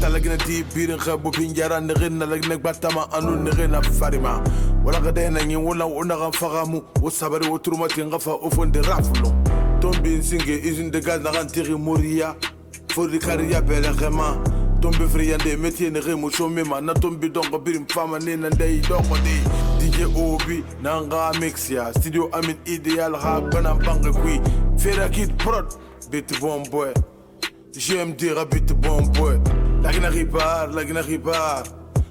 Asa lagina di birin khabu pinjara nigin na lagina batama anu nigina farima. Wala gadena ngi wala unaga fagamu wasabari uturumati ngafa ufonde rafulo. Tombi nsinge izin de gaz na gantiri moria. Fori kariya bele khema. Tombi friande métier ne remo chomema na tombi dongo birim fama ne na ndey dongo de. DJ Obi nanga mixia studio Amin idéal ha bana banga kui. Fera kid prod bit bon boy. J'aime dire habite bon boy. La guina ripar.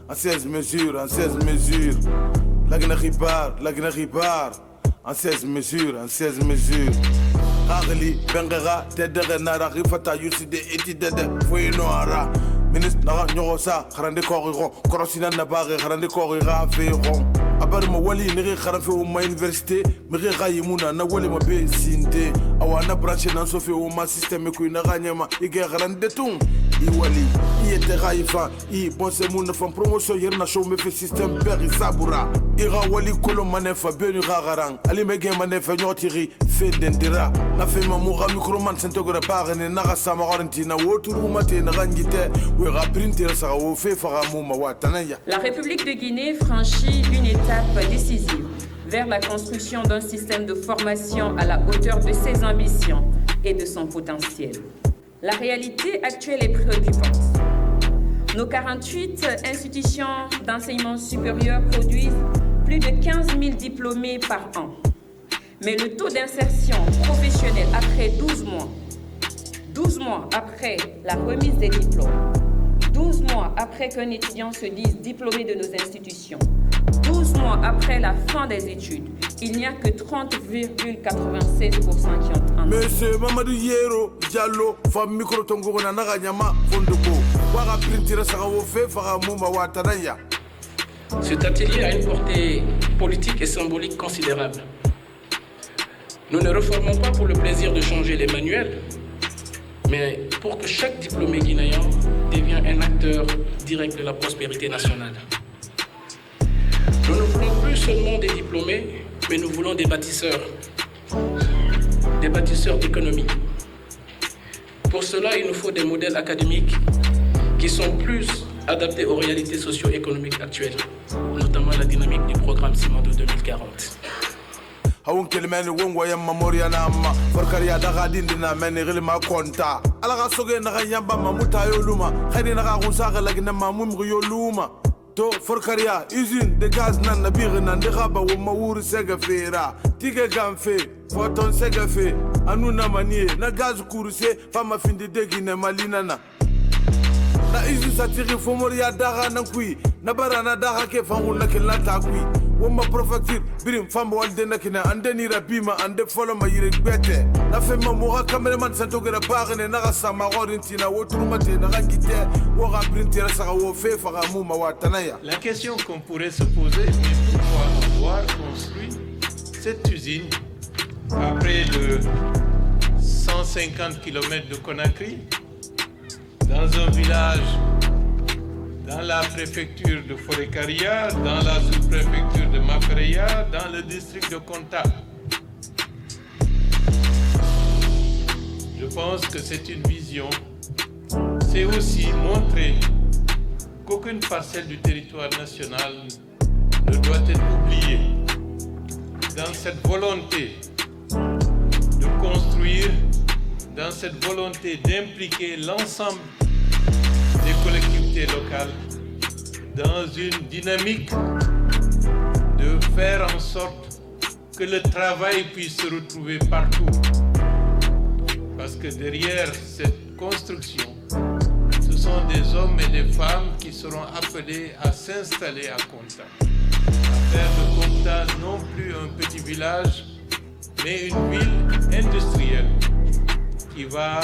En 16 mesures, en 16 mesures. La guina ripar. En 16 mesures, en 16 mesures. Agli, Bengara, Tedere Nara, Rifata, Yuside, Etidede, Fouinoara. Ministre Nara Nyorosa, Harande Koriron, Korosina Nabare, Harande Korira, Féron. Abarma Wali, Nere Harafe ou ma université, Mere Rayimuna, Nawali Mabe, Sinte, Awana branché dans Sophie ou ma système, Kuina Ranyama, Ige Harande Tung, Iwali, Iete Raifa, I, Bonse Mouna, Femme Promotion, Yerna Show, me fait système, Peri Sabura, Ira Wali Kolo Manefa, Benu Ragarang, Ali Mege Manefa, Nyotiri, Fedendira, La Fema Moura, Microman, Santogora Barene, Nara Samarantina, Woturu Mate, Narangite, Wera Printer, Sao, Fefaramuma, Watanaya. La République de Guinée franchit une étape décisive vers la construction d'un système de formation à la hauteur de ses ambitions et de son potentiel. La réalité actuelle est préoccupante. Nos 48 institutions d'enseignement supérieur produisent plus de 15 000 diplômés par an. Mais le taux d'insertion professionnelle après 12 mois après la remise des diplômes, 12 mois après qu'un étudiant se dise diplômé de nos institutions, 12 mois après la fin des études, il n'y a que 30,96% qui ont un. Monsieur Mamadou Yero, Diallo, femme micro tongo na naganyama fondoko. Wara printira sagawo fe fagamuma watanaya. Cet atelier a une portée politique et symbolique considérable. Nous ne reformons pas pour le plaisir de changer les manuels, mais pour que chaque diplômé guinéen devienne un acteur direct de la prospérité nationale. Nous ne voulons plus seulement des diplômés, mais nous voulons des bâtisseurs d'économie. Pour cela, il nous faut des modèles académiques qui sont plus adaptés aux réalités socio-économiques actuelles, notamment la dynamique du programme Simando 2040. Awun kelmeni wongwa ya memoria na amma farkariya daga dindina meni gilma konta alaga soge na yamba mamuta yoluma khadi na ga kunsaga lagina mamum yoluma to farkariya usine de gaz nan na bigi nan de gaba wo mawur sega fera tige gamfe foton sega fe anuna manie na gaz kurse fama finde de gine malina na usine satiri fomoria daga nan kui na barana daga ke fangun na kelata kui Woma profecture birim famba walde nakina ande ni rabima ande follow ma yire bete na fema moga cameraman santo gera bagene na sama gorintina woturumate na gangite wo ga printer sa wo fe faga muma watanaya. La question qu'on pourrait se poser est pourquoi avoir construit cette usine après le 150 km de Conakry dans un village dans la préfecture de Forêt-Caria, dans la sous-préfecture de Mafereya, dans le district de Konta. Je pense que c'est une vision. C'est aussi montrer qu'aucune parcelle du territoire national ne doit être oubliée dans cette volonté de construire, dans cette volonté d'impliquer l'ensemble des collectivités locales dans une dynamique de faire en sorte que le travail puisse se retrouver partout. Parce que derrière cette construction, ce sont des hommes et des femmes qui seront appelés à s'installer à Konta, à faire de Konta non plus un petit village, mais une ville industrielle qui va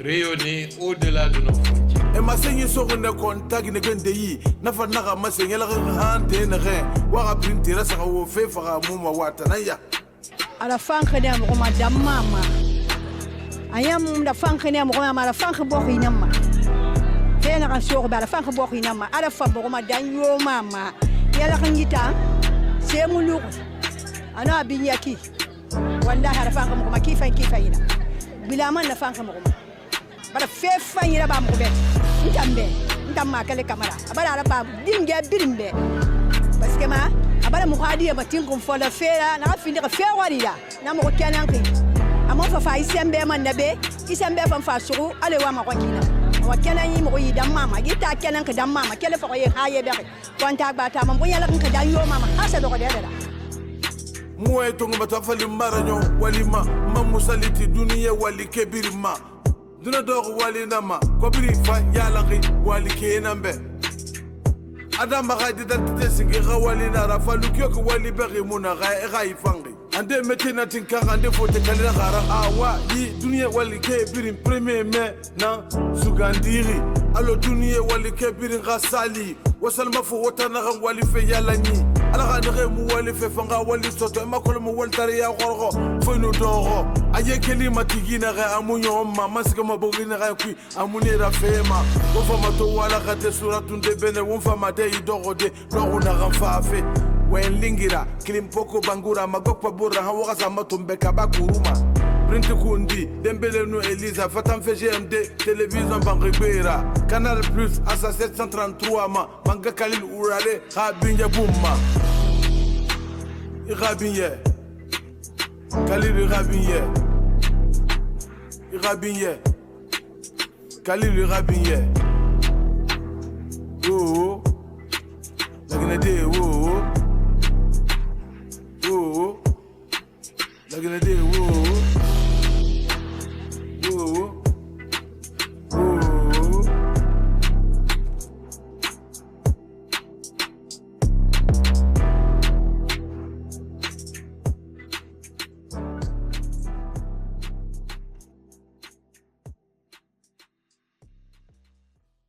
rayonner au-delà de nos frontières. E masenye sogone kontagi ne gende yi na fa naga masenye la hante ne re wa ga printira sa wo fe fa muma watanaya ala fanke ne mo ma damama ayam da fanke ne mo ma la fanke bo hinama te na kan soro ba la fanke bo hinama ala fa bo ma danyo mama yala kan yita se mu lu ana binyaki wallahi ala fanke mo ma kifa ina bila man la fanke mo bala fe fanyira ba mo be ntambe ntamma kale kamara abala ala ba dinge birimbe parce que ma abala mo khadi ba tin ko fola fera na findi ka fera walila na mo kenan ki amo fa isembe man nabe isembe fa suru ale wa ma ko kina wa kenan yi mo yi dan mama gita kenan ka dan mama kele fa ko yi haye be konta ba ta mo yala ka dan yo mama asa do ko de da moye tongo batafali maranyo walima mamusaliti duniya wali kebirima duna dogo wali nama kobiri fa yalaki wali kenambe adama gadi dantite singi ga wali nara falukyo ko wali bagi muna ga ifangi ande metina tinkanga ande fote kalina gara awa yi duniya wali kebirin premier me na sugandiri alo duniya wali kebirin ga sali wasal mafu wata na ga wali fe yalani ala ga de mu wali fe fanga wali soto ma ko mu wal tariya gorgo fo no dogo aye kelima tigina ga amunyo ma masika mabogina ga ku amunira fema wo fama to wala ga te suratun de bene wo fama de idogo de no na ga fafe wen lingira kilimpoko bangura magokpa burra ha waga sama tumbe kabakuruma Printi kundi dembele no Elisa fatam fe GMD télévision bangribera Canal Plus asa 733 ma manga kalil urale khabinye bumma irabinye kalil irabinye kalil irabinye oh lagina de oh lagina de